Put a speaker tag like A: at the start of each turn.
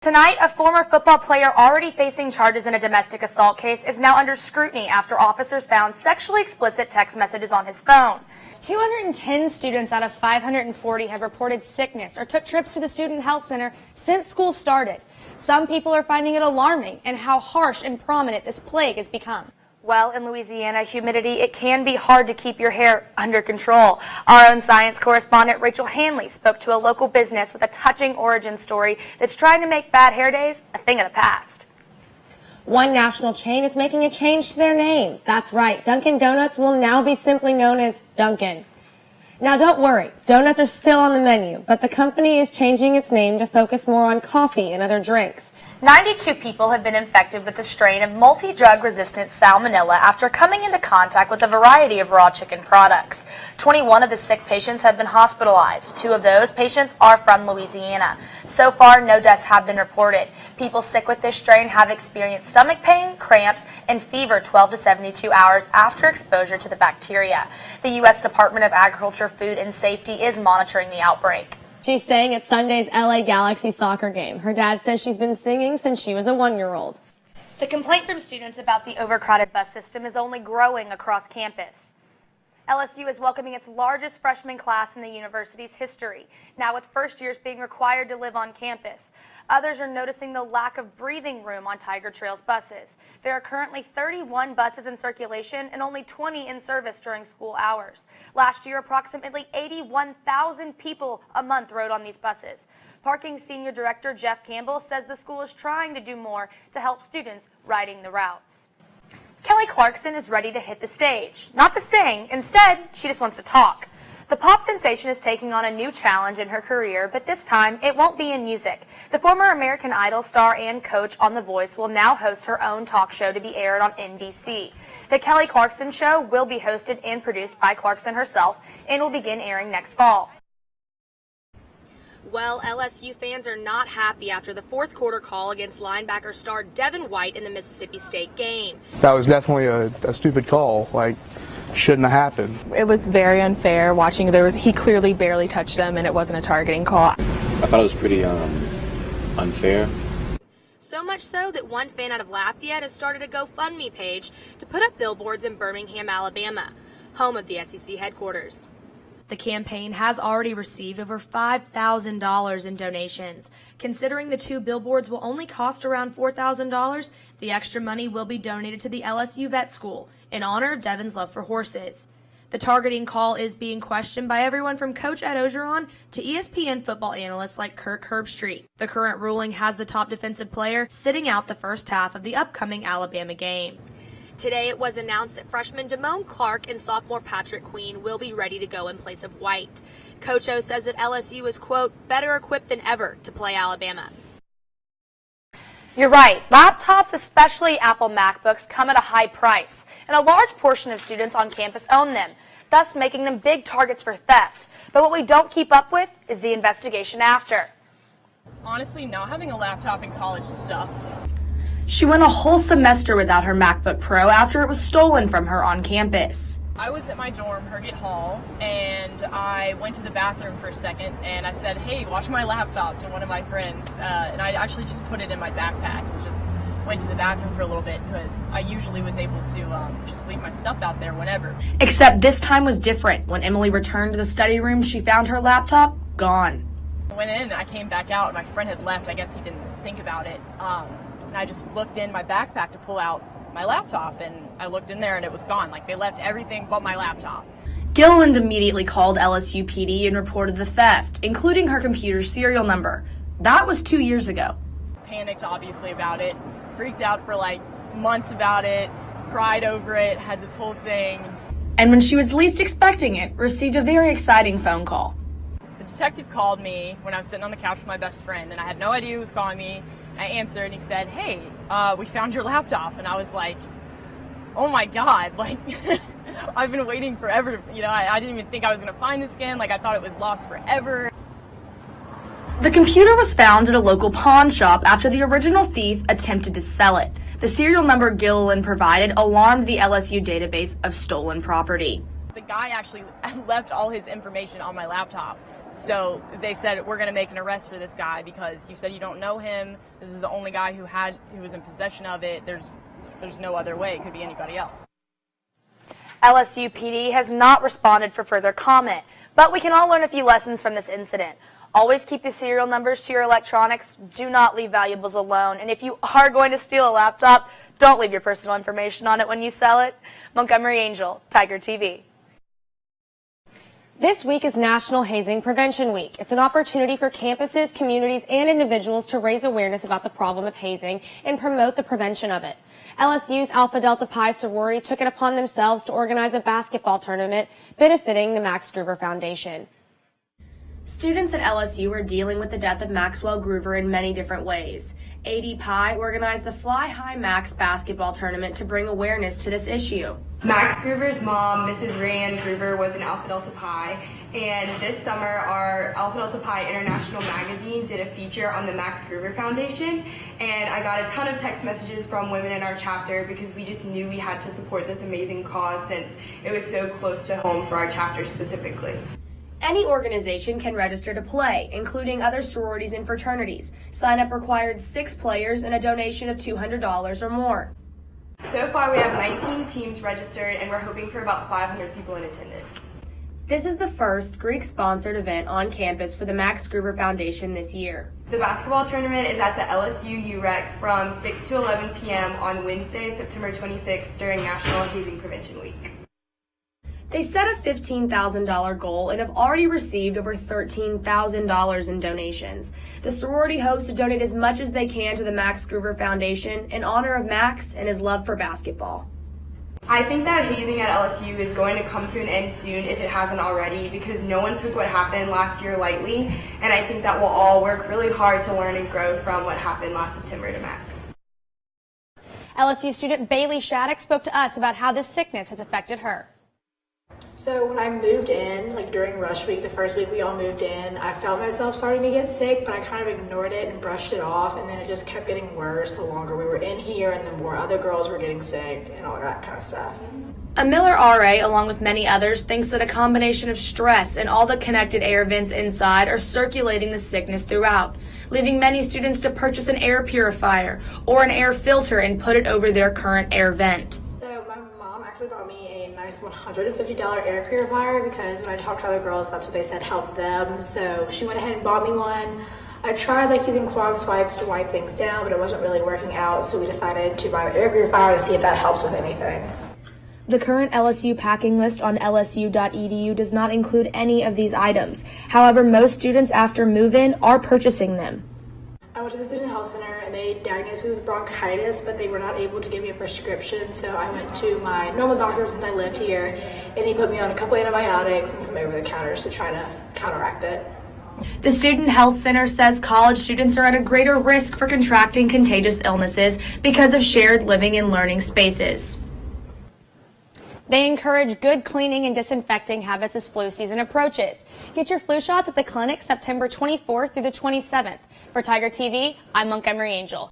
A: Tonight, a former football player already facing charges in a domestic assault case is now under scrutiny after officers found sexually explicit text messages on his phone. 210 students out of 540 have reported sickness or took trips to the student health center since school started. Some people are finding it alarming and how harsh and prominent this plague has become. Well, in Louisiana, humidity, it can be hard to keep your hair under control. Our own science correspondent Rachel Hanley spoke to a local business with a touching origin story that's trying to make bad hair days a thing of the past.
B: One national chain is making a change to their name. That's right, Dunkin' Donuts will now be simply known as Dunkin'. Now don't worry, donuts are still on the menu, but the company is changing its name to focus more on coffee and other drinks.
A: 92 people have been infected with the strain of multi-drug resistant salmonella after coming into contact with a variety of raw chicken products. 21 of the sick patients have been hospitalized. 2 of those patients are from Louisiana. So far, no deaths have been reported. People sick with this strain have experienced stomach pain, cramps, and fever 12 to 72 hours after exposure to the bacteria. The U.S. Department of Agriculture, Food, and Safety is monitoring the outbreak.
B: She's sang at Sunday's LA Galaxy soccer game. Her dad says she's been singing since she was a 1-year-old.
A: The complaint from students about the overcrowded bus system is only growing across campus. LSU is welcoming its largest freshman class in the university's history, now with first years being required to live on campus. Others are noticing the lack of breathing room on Tiger Trail's buses. There are currently 31 buses in circulation and only 20 in service during school hours. Last year, approximately 81,000 people a month rode on these buses. Parking Senior Director Jeff Campbell says the school is trying to do more to help students riding the routes. Kelly Clarkson is ready to hit the stage. Not to sing, instead, she just wants to talk. The pop sensation is taking on a new challenge in her career, but this time it won't be in music. The former American Idol star and coach on The Voice will now host her own talk show to be aired on NBC. The Kelly Clarkson Show will be hosted and produced by Clarkson herself and will begin airing next fall. Well, LSU fans are not happy after the fourth quarter call against linebacker star Devin White in the Mississippi State game.
C: That was definitely a stupid call. Shouldn't have happened.
D: It was very unfair watching. He clearly barely touched him, and it wasn't a targeting call.
E: I thought it was pretty unfair.
A: So much so that one fan out of Lafayette has started a GoFundMe page to put up billboards in Birmingham, Alabama, home of the SEC headquarters. The campaign has already received over $5,000 in donations. Considering the 2 billboards will only cost around $4,000, the extra money will be donated to the LSU Vet School in honor of Devin's love for horses. The targeting call is being questioned by everyone from Coach Ed Ogeron to ESPN football analysts like Kirk Herbstreit. The current ruling has the top defensive player sitting out the first half of the upcoming Alabama game. Today, it was announced that freshman Damone Clark and sophomore Patrick Queen will be ready to go in place of White. Coach O says that LSU is, quote, better equipped than ever to play Alabama. You're right. Laptops, especially Apple MacBooks, come at a high price, and a large portion of students on campus own them, thus making them big targets for theft. But what we don't keep up with is the investigation after.
D: Honestly, not having a laptop in college sucked.
A: She went a whole semester without her MacBook Pro after it was stolen from her on campus.
D: I was at my dorm, Herget Hall, and I went to the bathroom for a second, and I said, hey, watch my laptop to one of my friends, and I actually just put it in my backpack and just went to the bathroom for a little bit because I usually was able to just leave my stuff out there whenever.
A: Except this time was different. When Emily returned to the study room, she found her laptop gone.
D: I went in, I came back out, my friend had left. I guess he didn't think about it. And I just looked in my backpack to pull out my laptop, and I looked in there and it was gone. They left everything but my laptop.
A: Gilliland immediately called LSU PD and reported the theft, including her computer's serial number. That was 2 years ago.
D: Panicked, obviously, about it. Freaked out for months about it. Cried over it. Had this whole thing.
A: And when she was least expecting it, received a very exciting phone call.
D: The detective called me when I was sitting on the couch with my best friend, and I had no idea who was calling me. I answered, and he said, hey, we found your laptop. And I was like, oh my God, I've been waiting forever. I didn't even think I was going to find this again. I thought it was lost forever.
A: The computer was found at a local pawn shop after the original thief attempted to sell it. The serial number Gilliland provided alarmed the LSU database of stolen property.
D: The guy actually left all his information on my laptop. So they said, we're going to make an arrest for this guy because you said you don't know him. This is the only guy who was in possession of it. There's no other way. It could be anybody else.
A: LSU PD has not responded for further comment, but we can all learn a few lessons from this incident. Always keep the serial numbers to your electronics. Do not leave valuables alone. And if you are going to steal a laptop, don't leave your personal information on it when you sell it. Montgomery Angel, Tiger TV.
B: This week is National Hazing Prevention Week. It's an opportunity for campuses, communities, and individuals to raise awareness about the problem of hazing and promote the prevention of it. LSU's Alpha Delta Pi sorority took it upon themselves to organize a basketball tournament benefiting the Max Gruber Foundation.
A: Students at LSU are dealing with the death of Maxwell Gruber in many different ways. AD Pi organized the Fly High Max basketball tournament to bring awareness to this issue.
F: Max Gruber's mom, Mrs. Rayanne Gruber, was an Alpha Delta Pi, and this summer our Alpha Delta Pi International magazine did a feature on the Max Gruber Foundation, and I got a ton of text messages from women in our chapter because we just knew we had to support this amazing cause since it was so close to home for our chapter specifically.
A: Any organization can register to play, including other sororities and fraternities. Sign-up required 6 players and a donation of $200 or more.
F: So far we have 19 teams registered and we're hoping for about 500 people in attendance.
A: This is the first Greek-sponsored event on campus for the Max Gruber Foundation this year.
F: The basketball tournament is at the LSU UREC from 6 to 11 p.m. on Wednesday, September 26th during National Hazing Prevention Week.
A: They set a $15,000 goal and have already received over $13,000 in donations. The sorority hopes to donate as much as they can to the Max Gruber Foundation in honor of Max and his love for basketball.
F: I think that hazing at LSU is going to come to an end soon if it hasn't already because no one took what happened last year lightly, and I think that we'll all work really hard to learn and grow from what happened last September to Max.
B: LSU student Bailey Shattuck spoke to us about how this sickness has affected her.
G: So when I moved in, like during rush week, the first week we all moved in, I felt myself starting to get sick, but I kind of ignored it and brushed it off, and then it just kept getting worse the longer we were in here and the more other girls were getting sick and all that kind of stuff.
A: A Miller RA, along with many others, thinks that a combination of stress and all the connected air vents inside are circulating the sickness throughout, leaving many students to purchase an air purifier or an air filter and put it over their current air vent.
G: So my mom actually bought me a nice $150 air purifier because when I talked to other girls, that's what they said helped them. So she went ahead and bought me one. I tried using Clorox wipes to wipe things down, but it wasn't really working out. So we decided to buy an air purifier to see if that helps with anything.
A: The current LSU packing list on lsu.edu does not include any of these items. However, most students after move-in are purchasing them.
G: I went to the student health center and they diagnosed me with bronchitis, but they were not able to give me a prescription. So I went to my normal doctor since I lived here, and he put me on a couple antibiotics and some over-the-counters to try to counteract it.
A: The Student Health Center says college students are at a greater risk for contracting contagious illnesses because of shared living and learning spaces.
B: They encourage good cleaning and disinfecting habits as flu season approaches. Get your flu shots at the clinic September 24th through the 27th. For Tiger TV, I'm Montgomery Angel.